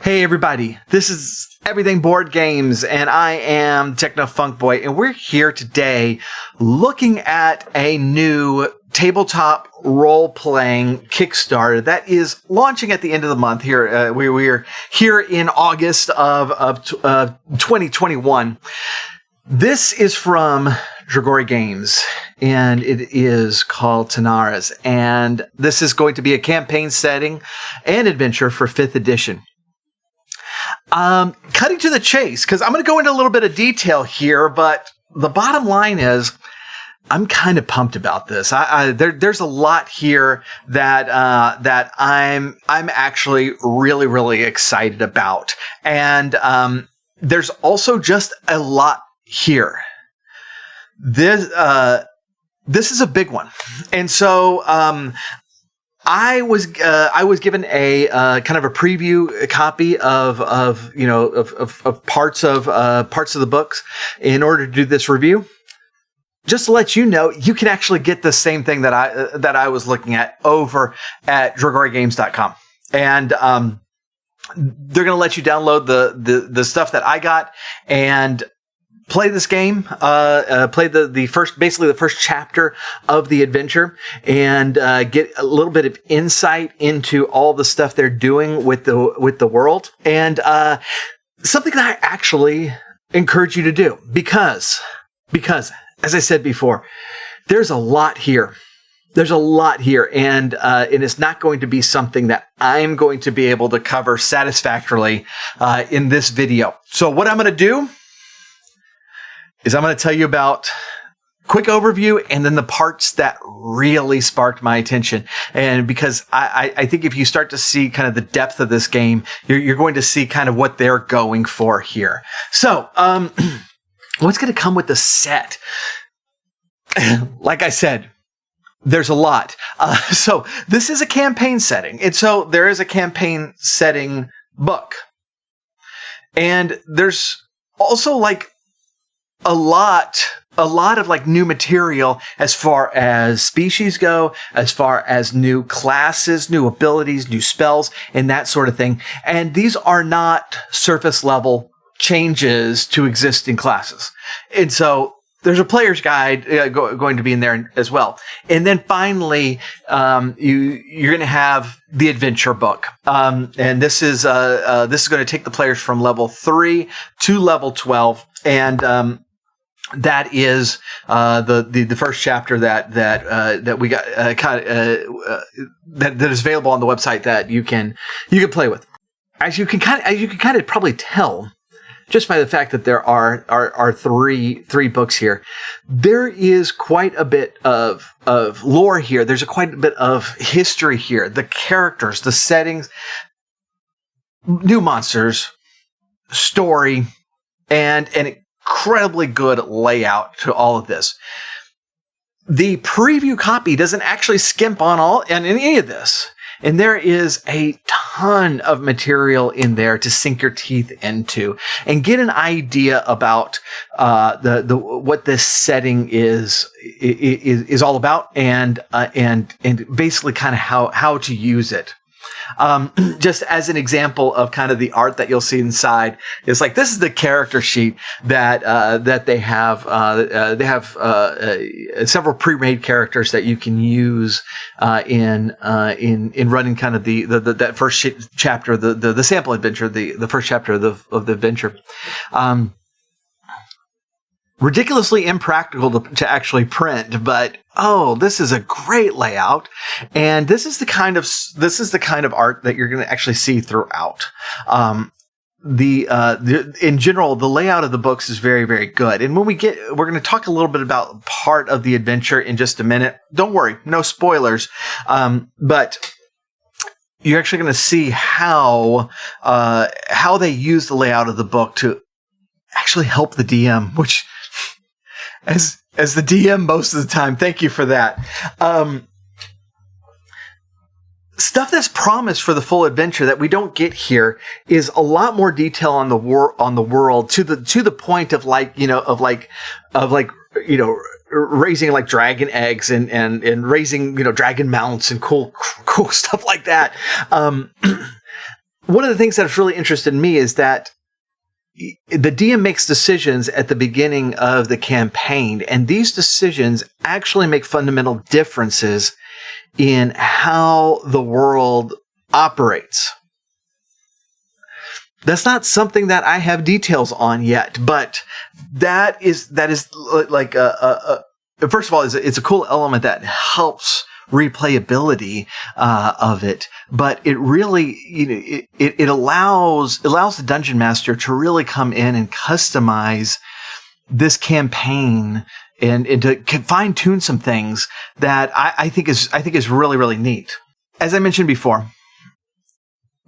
Hey everybody, this is Everything Board Games, and I am Techno Funk Boy, and we're here today looking at a new tabletop role-playing Kickstarter that is launching at the end of the month. Here, we're here in August of 2021. This is from Dragori Games, and it is called Tanares, and this is going to be a campaign setting and adventure for 5th edition. Cutting to the chase, because I'm going to go into a little bit of detail here, but the bottom line is I'm kind of pumped about this. There's a lot here that I'm actually really excited about, and there's also just a lot here. This is a big one, and so I was given a kind of a preview copy of parts of the books in order to do this review. Just to let you know, you can actually get the same thing that I was looking at over at dragorigames.com, and they're going to let you download the stuff that I got and play this game, play the first chapter of the adventure, and get a little bit of insight into all the stuff they're doing with the world, and something that I actually encourage you to do because as I said before, there's a lot here. There's a lot here, and it's not going to be something that I'm going to be able to cover satisfactorily in this video. So what I'm going to do is I'm going to tell you about quick overview and then the parts that really sparked my attention. And because I think if you start to see kind of the depth of this game, you're going to see kind of what they're going for here. So, what's going to come with the set? Like I said, there's a lot. So this is a campaign setting. And so there is a campaign setting book. And there's also like a lot of like new material as far as species go, as far as new classes, new abilities, new spells, and that sort of thing. And these are not surface level changes to existing classes. And so there's a player's guide going to be in there as well. And then finally, you're going to have the adventure book. And this is going to take the players from level 3 to level 12. And that is the first chapter that we got that is available on the website that you can play with. As you can kind of probably tell just by the fact that there are three books here, there is quite a bit of lore here. There's quite a bit of history here. The characters, the settings, new monsters, story, and incredibly good layout to all of this. The preview copy doesn't actually skimp on any of this, and there is a ton of material in there to sink your teeth into and get an idea about what this setting is all about, and basically kind of how to use it. Just as an example of kind of the art that you'll see inside, it's like this is the character sheet that they have. They have several pre-made characters that you can use in running kind of that first chapter, the sample adventure, the first chapter of the adventure. Ridiculously impractical to actually print, but this is a great layout, and this is the kind of art that you're going to actually see throughout. In general, the layout of the books is very good, and we're going to talk a little bit about part of the adventure in just a minute. Don't worry, no spoilers, but you're actually going to see how they use the layout of the book to actually help the DM, which, as the DM most of the time, thank you for that. Stuff that's promised for the full adventure that we don't get here is a lot more detail on the world to the point of raising like dragon eggs and raising dragon mounts and cool stuff like that. one of the things that's really interested me is that the DM makes decisions at the beginning of the campaign, and these decisions actually make fundamental differences in how the world operates. That's not something that I have details on yet, but that is like first of all, it's a cool element that helps replayability of it, but it really, it allows the dungeon master to really come in and customize this campaign and to fine tune some things that I think is really, really neat. As I mentioned before,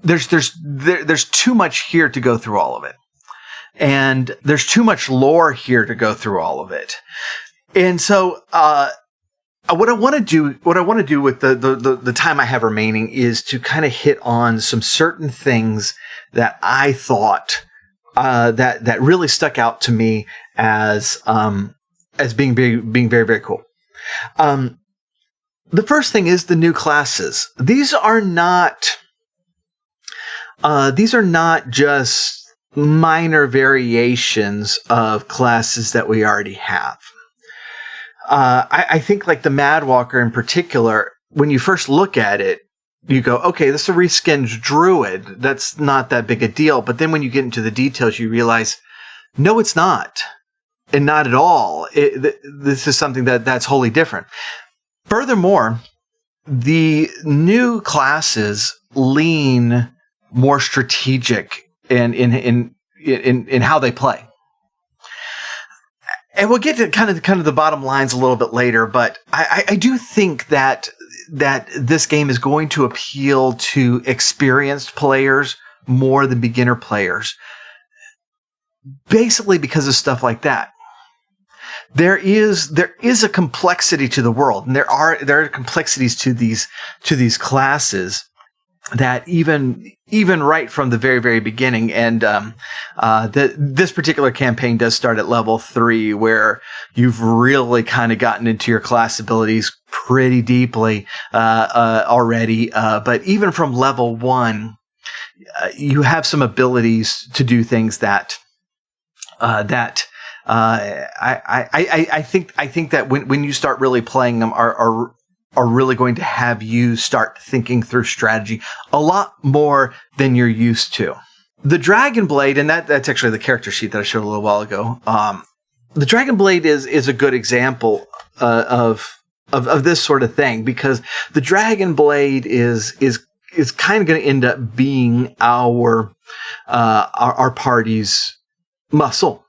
there's too much here to go through all of it. And there's too much lore here to go through all of it. And so, what I want to do with the time I have remaining is to kind of hit on some certain things that I thought, that really stuck out to me as being very, very cool. The first thing is the new classes. These are not just minor variations of classes that we already have. I think like the Madwalker in particular, when you first look at it, you go, okay, this is a reskinned druid. That's not that big a deal. But then when you get into the details, you realize, no, it's not. And not at all. This is something that's wholly different. Furthermore, the new classes lean more strategic in how they play. And we'll get to kind of the bottom lines a little bit later, but I do think that this game is going to appeal to experienced players more than beginner players, basically because of stuff like that. There is a complexity to the world, and there are complexities to these classes that even right from the very, very beginning. And this particular campaign does start at level 3, where you've really kind of gotten into your class abilities pretty deeply already. But even from level 1, you have some abilities to do things that I think that when you start really playing them are really going to have you start thinking through strategy a lot more than you're used to. The Dragon Blade, and that's actually the character sheet that I showed a little while ago. The Dragon Blade is a good example of this sort of thing, because the Dragon Blade is kind of going to end up being our party's muscle.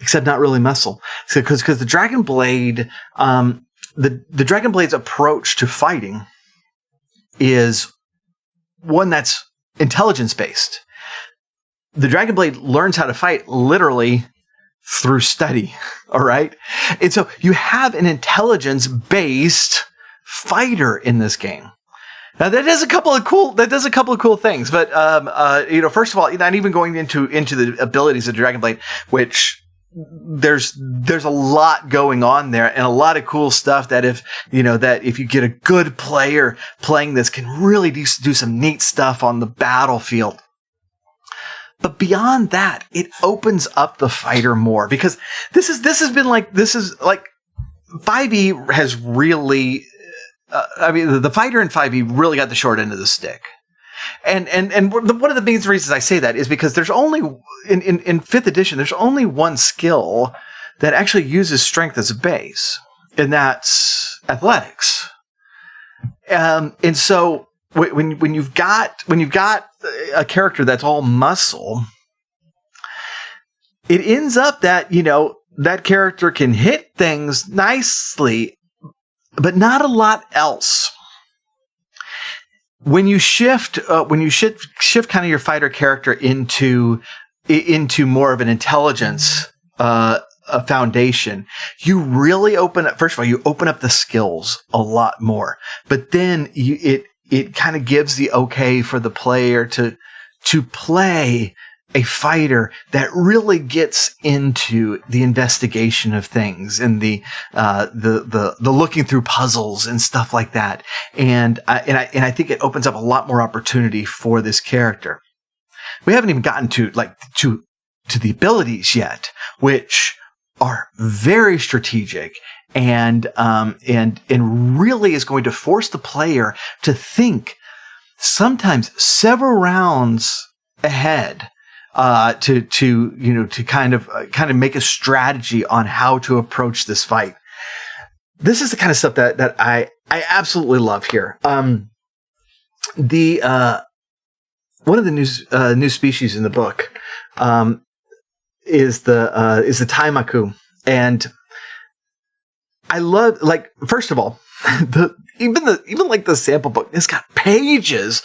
Except not really muscle. Because the Dragon Blade, the Dragon Blade's approach to fighting is one that's intelligence-based. The Dragon Blade learns how to fight literally through study, all right? And so you have an intelligence-based fighter in this game. Now that does a couple of cool things, but first of all, not even going into the abilities of Dragon Blade, which there's a lot going on there, and a lot of cool stuff that if you get a good player playing this, can really do some neat stuff on the battlefield. But beyond that, it opens up the fighter more, because this is like 5e has really, the fighter in 5e really got the short end of the stick. And one of the main reasons I say that is because there's only in 5th edition, there's only one skill that actually uses strength as a base, and that's athletics. And so when you've got a character that's all muscle, it ends up that that character can hit things nicely, but not a lot else. When you shift kind of your fighter character into more of an intelligence a foundation, you really open up. First of all, you open up the skills a lot more, but then it kind of gives the okay for the player to play a fighter that really gets into the investigation of things and the looking through puzzles and stuff like that. And I think it opens up a lot more opportunity for this character. We haven't even gotten to the abilities yet, which are very strategic and really is going to force the player to think sometimes several rounds ahead, to kind of make a strategy on how to approach this fight. This is the kind of stuff that I absolutely love here. One of the new species in the book is the Taimaku, and I love, like, first of all, even the sample book, it's got pages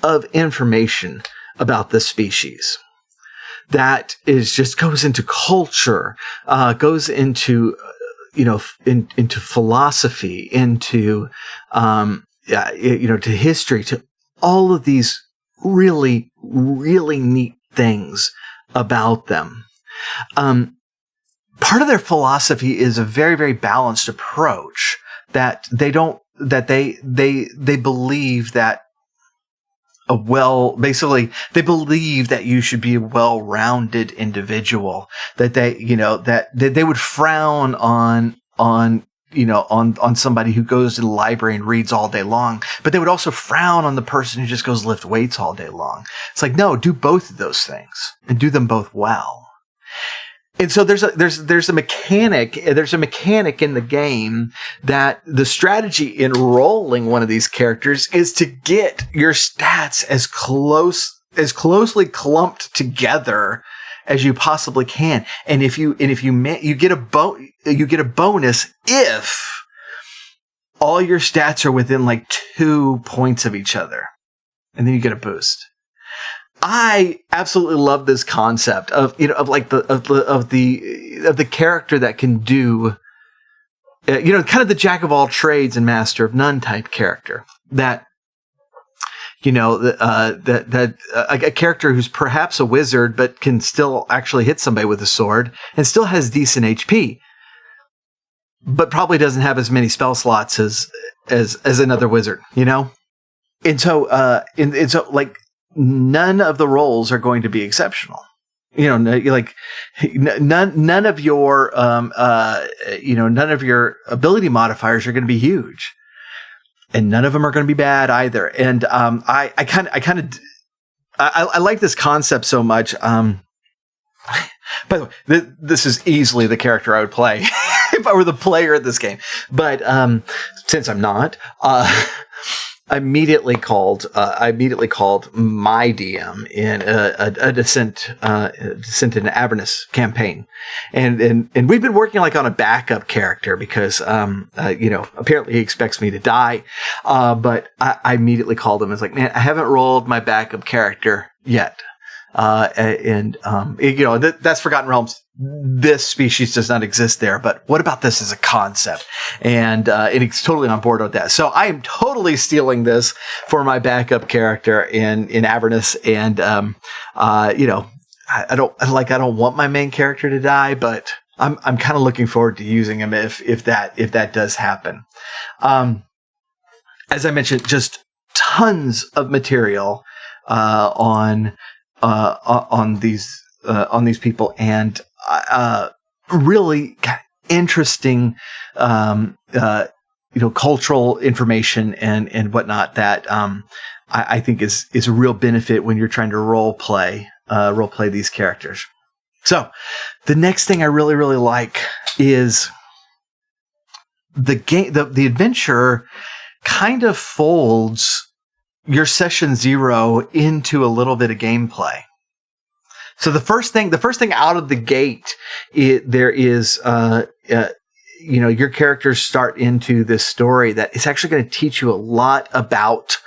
of information about this species that is just goes into culture, goes into into philosophy, into to history, to all of these really, really neat things about them. Part of their philosophy is a very, very balanced approach that they believe that they believe that you should be a well-rounded individual, that they would frown on somebody who goes to the library and reads all day long, but they would also frown on the person who just goes lift weights all day long. It's like, no, do both of those things and do them both well. And so there's a mechanic in the game that the strategy in rolling one of these characters is to get your stats as closely clumped together as you possibly can. And you get a bonus if all your stats are within like 2 points of each other, and then you get a boost. I absolutely love this concept of the character that can do, kind of the jack of all trades and master of none type character, that a character who's perhaps a wizard but can still actually hit somebody with a sword and still has decent HP, but probably doesn't have as many spell slots as another wizard, and so like, none of the rolls are going to be exceptional. None of your ability modifiers are going to be huge, and none of them are going to be bad either. And I like this concept so much. By the way, this is easily the character I would play if I were the player of this game. But since I'm not, I immediately called my DM in a Descent in Avernus campaign, and we've been working like on a backup character because apparently he expects me to die, but I immediately called him and was like, man, I haven't rolled my backup character yet. That's Forgotten Realms. This species does not exist there, but what about this as a concept? And it's totally on board with that. So I am totally stealing this for my backup character in Avernus. And I don't want my main character to die, but I'm kind of looking forward to using him if that does happen. As I mentioned, just tons of material on these people, and really interesting, cultural information and whatnot that I think is a real benefit when you're trying to role play these characters. So the next thing I really, really like is the game. The adventure kind of folds your session 0 into a little bit of gameplay. So the first thing out of the gate, your characters start into this story that is actually going to teach you a lot about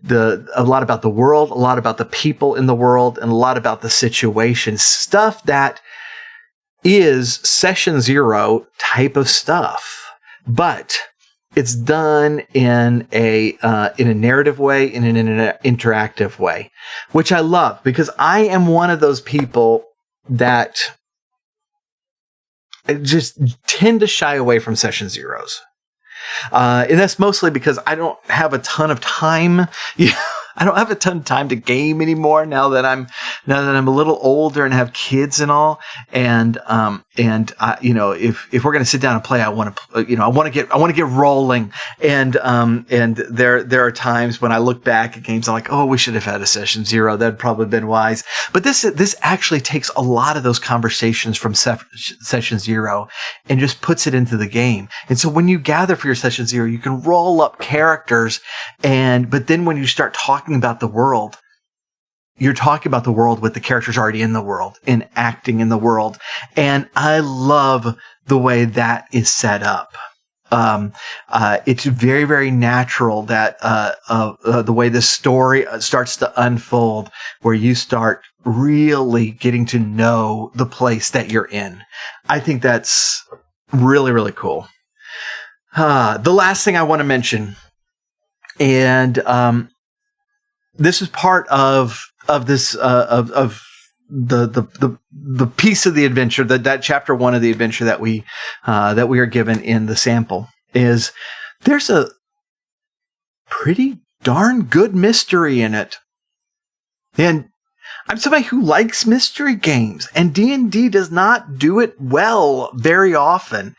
the world, a lot about the people in the world, and a lot about the situation. Stuff that is session 0 type of stuff, but it's done in a narrative way, in an interactive way, which I love, because I am one of those people that just tend to shy away from session zeros. And that's mostly because I don't have a ton of time. I don't have a ton of time to game anymore now that I'm a little older and have kids and all. And if we're going to sit down and play, I want to get rolling. And there are times when I look back at games, I'm like, oh, we should have had a session zero. That'd probably been wise. But this actually takes a lot of those conversations from session zero and just puts it into the game. And so when you gather for your session zero, you can roll up characters, but then when you start talking about the world, you're talking about the world with the characters already in the world and acting in the world. And I love the way that is set up. It's very, very natural that the way the story starts to unfold, where you start really getting to know the place that you're in. I think that's really, really cool. The last thing I want to mention, and this is part of this of the piece of the adventure, that chapter 1 of the adventure that we are given in the sample, is there's a pretty darn good mystery in it. And I'm somebody who likes mystery games, and D&D does not do it well very often.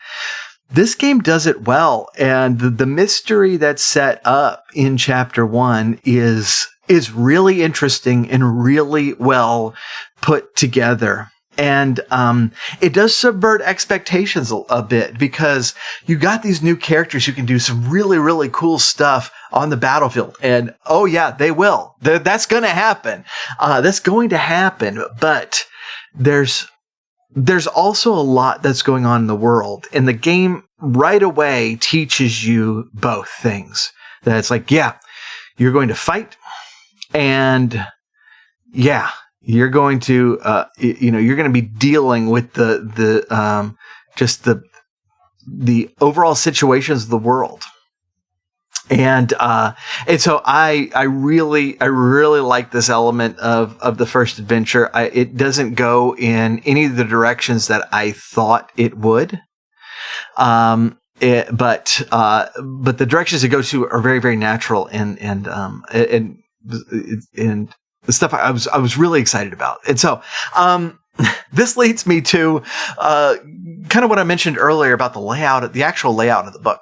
This game does it well, and the mystery that's set up in chapter 1 is really interesting and really well put together. And it does subvert expectations a bit, because you got these new characters who can do some really, really cool stuff on the battlefield. And oh yeah, they will. That's going to happen. That's going to happen. But there's also a lot that's going on in the world, and the game right away teaches you both things. That it's like, yeah, you're going to fight, and yeah, you're going to you're going to be dealing with the overall situations of the world. And so I really like this element of the first adventure. It doesn't go in any of the directions that I thought it would. But the directions it goes to are very, very natural, and the stuff I was really excited about. And so this leads me to kind of what I mentioned earlier about the actual layout of the book,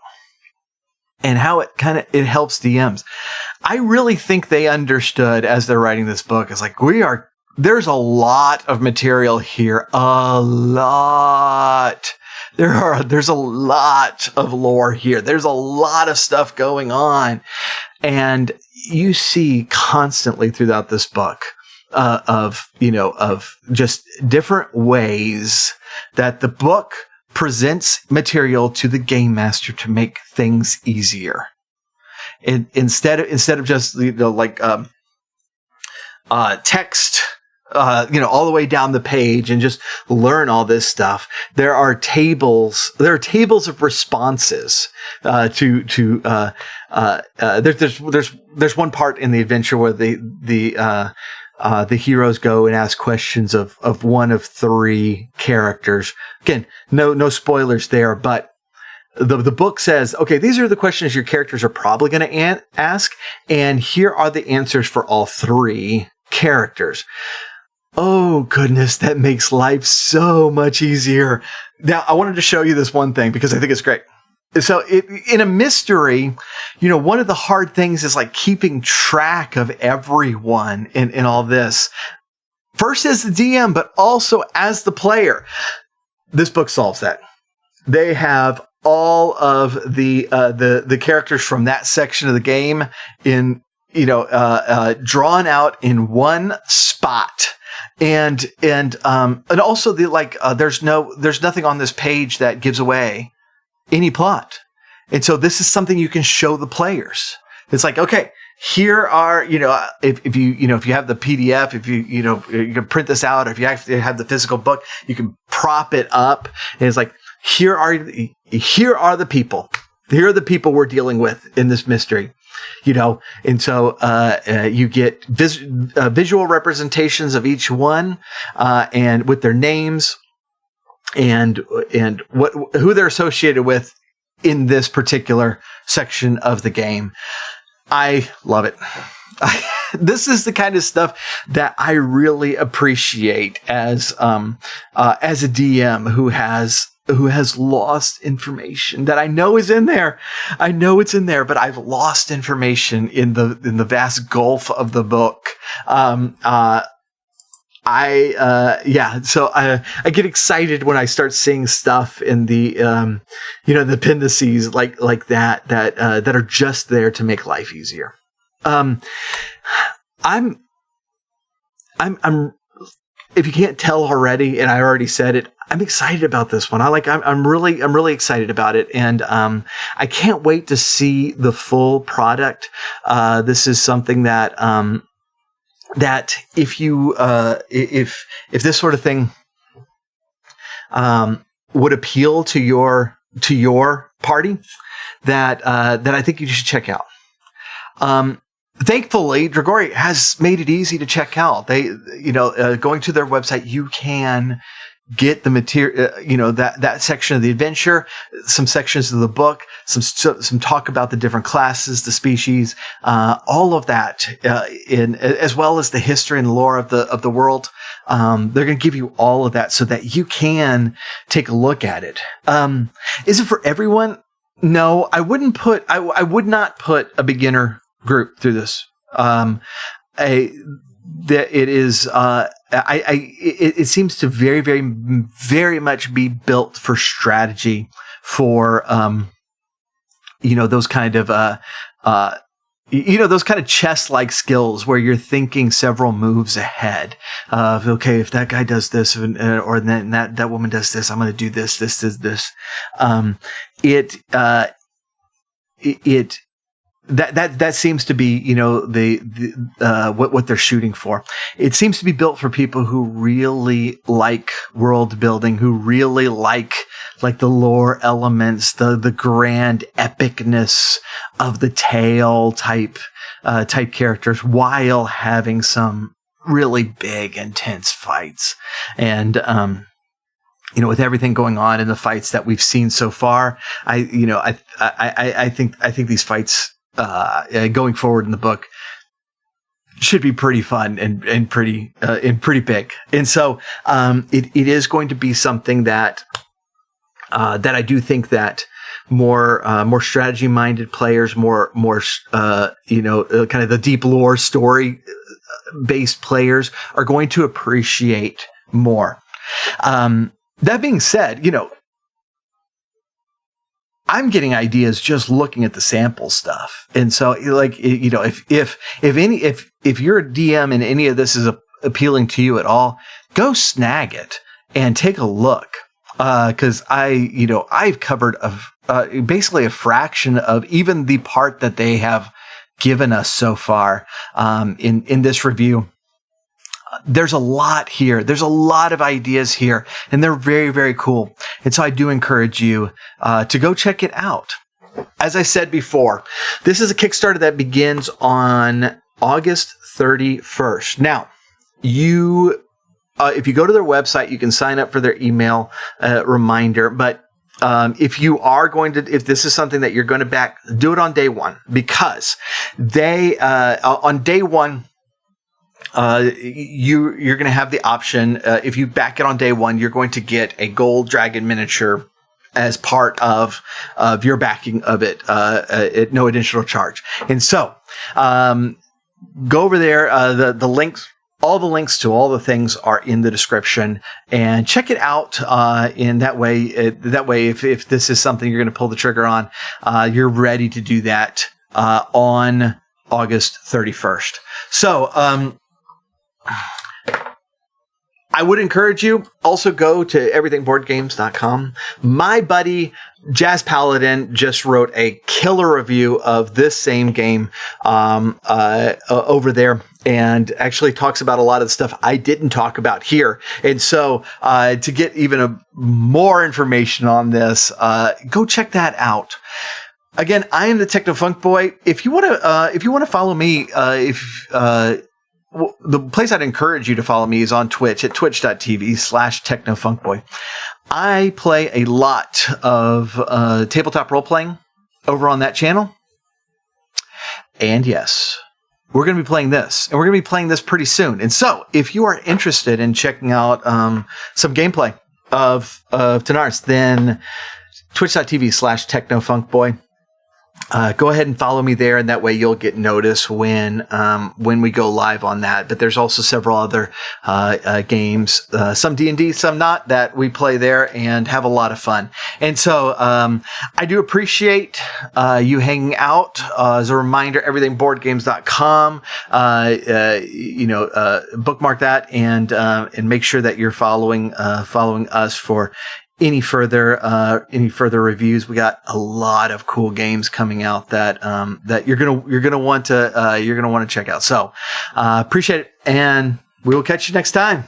and how it helps DMs. I really think they understood as they're writing this book. It's like, there's a lot of material here. A lot. There's a lot of lore here. There's a lot of stuff going on. And you see constantly throughout this book of just different ways that the book presents material to the game master to make things easier. Instead of just text, all the way down the page and just learn all this stuff. There are tables. There are tables of responses there's one part in the adventure where the heroes go and ask questions of one of 3 characters. Again, no spoilers there, but the book says, okay, these are the questions your characters are probably going to ask, and here are the answers for all 3 characters. Oh, goodness, that makes life so much easier. Now, I wanted to show you this one thing because I think it's great. So in a mystery, one of the hard things is like keeping track of everyone in all this. First as the DM, but also as the player. This book solves that. They have all of the characters from that section of the game drawn out in one spot. And also there's nothing on this page that gives away any plot. And so this is something you can show the players. It's like, okay, here are, if you have the PDF, if you can print this out, or if you actually have the physical book, you can prop it up. And it's like, here are the people Here are the people we're dealing with in this mystery, and so you get visual representations of each one, and with their names and who they're associated with in this particular section of the game. I love it. This is the kind of stuff that I really appreciate as a DM who has lost information that I know is in there. I know it's in there, but I've lost information in the vast gulf of the book. So I get excited when I start seeing stuff in the the appendices like that are just there to make life easier. I'm if you can't tell already, and I already said it, I'm excited about this one. I'm really excited about it, and I can't wait to see the full product. This is something that that if this sort of thing would appeal to your party, that I think you should check out. Thankfully, Dragori has made it easy to check out. They, going to their website, you can get the material, that section of the adventure, some sections of the book, some talk about the different classes, the species, all of that, as well as the history and lore of the world. They're going to give you all of that so that you can take a look at it. Is it for everyone? No, I would not put a beginner group through this. It seems to very, very, very much be built for strategy, for those kind of those kind of chess-like skills where you're thinking several moves ahead. Okay, if that guy does this, or then that woman does this, I'm going to do this. That seems to be, what they're shooting for. It seems to be built for people who really like world building, who really like the lore elements, the grand epicness of the tale type characters, while having some really big, intense fights. And, with everything going on in the fights that we've seen so far, I think these fights, going forward in the book should be pretty fun and pretty big. And so, it is going to be something that I do think that more strategy minded players, more kind of the deep lore story based players are going to appreciate more. That being said, I'm getting ideas just looking at the sample stuff. And so if you're a DM and any of this is appealing to you at all, go snag it and take a look. Cause I've covered basically a fraction of even the part that they have given us so far, in this review. There's a lot here. There's a lot of ideas here, and they're very, very cool. And so I do encourage you to go check it out. As I said before, this is a Kickstarter that begins on August 31st. Now, if you go to their website, you can sign up for their email reminder. But if this is something that you're going to back, do it on day one, because they on day one. You're going to have the option, if you back it on day one, you're going to get a gold dragon miniature as part of your backing of it, at no additional charge. And so, go over there, the links, all the links to all the things are in the description, and check it out. In that way, if this is something you're going to pull the trigger on, you're ready to do that, on August 31st. So, I would encourage you also go to everythingboardgames.com. My buddy Jazz Paladin just wrote a killer review of this same game over there, and actually talks about a lot of the stuff I didn't talk about here. And so to get even more information on this, go check that out. Again, I am the Techno Funk Boy. If you want to follow me, the place I'd encourage you to follow me is on Twitch at twitch.tv/technofunkboy. I play a lot of tabletop role playing over on that channel. And yes, we're going to be playing this, and we're going to be playing this pretty soon. And so, if you are interested in checking out some gameplay of Tanares, then twitch.tv/technofunkboy. Go ahead and follow me there, and that way you'll get notice when we go live on that. But there's also several other games, some D&D, some not, that we play there and have a lot of fun. And so I do appreciate you hanging out. As a reminder, everythingboardgames.com. Bookmark that and make sure that you're following us for any further reviews. We got a lot of cool games coming out that you're gonna want to check out. So appreciate it, and we will catch you next time.